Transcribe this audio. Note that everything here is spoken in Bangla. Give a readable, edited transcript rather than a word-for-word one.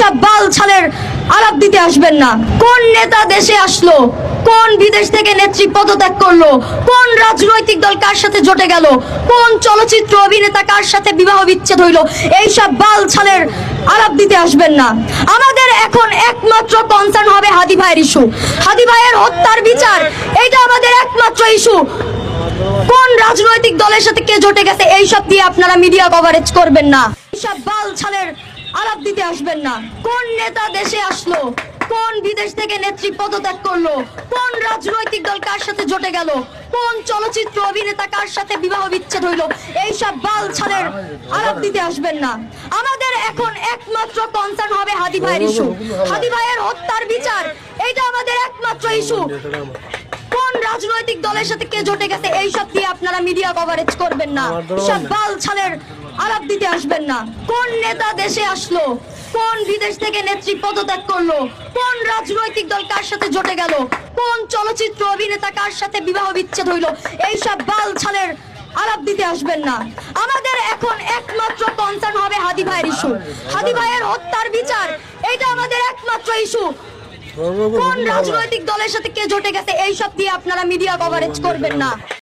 এইসব বাল ছালের আলাপ দিতে আসবেন না। কোন নেতা দেশে আসলো, কোন বিদেশ থেকে নেত্রী পদত্যাগ করলো, কোন রাজনৈতিক দল কার সাথে জোটে গেল, কোন চলচ্চিত্র অভিনেতা কার সাথে বিবাহ বিচ্ছেদ হইলো, এইসব বাল ছালের আলাপ দিতে আসবেন না। আমাদের এখন একমাত্র কনসার্ন হবে হাদি ভাইয়ের ইস্যু, হাদি ভাইয়ের হত্যার বিচার, এটা আমাদের একমাত্র ইস্যু। কোন রাজনৈতিক দলের সাথে কে জোটে গেছে এইসব দিয়ে আপনারা মিডিয়া কভারেজ করবেন না। এইসব বাল ছালের আলাপ দিতে আসবেন না। কোন নেতা দেশে আসলো, কোন বিদেশ থেকে নেত্রী পদত্যাগ করলো, কোন রাজনৈতিক দল কার সাথে জোটে গেল, কোন চলচ্চিত্র অভিনেতা কার সাথে বিবাহ বিচ্ছেদ হইলো, এইসব বাল ছালের আলাপ দিতে আসবেন না। আমাদের এখন একমাত্র কনসার্ন হবে হাদি ভাইয়ের ইস্যু, হাদি ভাইয়ের হত্যার বিচার, এটা আমাদের একমাত্র ইস্যু। কোন রাজনৈতিক দলের সাথে কে জোটে গেছে এইসব দিয়ে আপনারা মিডিয়া কভারেজ করবেন না। সব বাল ছালের আলাপ দিতে আসবেন না। কোন নেতা দেশে আসলো, কোন বিদেশ থেকে নেত্রী পদত্যাগ করলো, কোন রাজনৈতিক দল কার সাথে জোটে গেল, কোন চলচ্চিত্র অভিনেতা কার সাথে বিবাহ বিচ্ছেদ হইলো, এইসব বাল ছালের আলাপ দিতে আসবেন না। আমাদের এখন একমাত্র কনসার্ন হবে হাদি ভাইয়ের ইস্যু, হাদি ভাইয়ের হত্যার বিচার, এটা আমাদের একমাত্র ইস্যু। কোন রাজনৈতিক দলের সাথে কে জোটে গেছে এইসব দিয়ে আপনারা মিডিয়া কভারেজ করবেন না।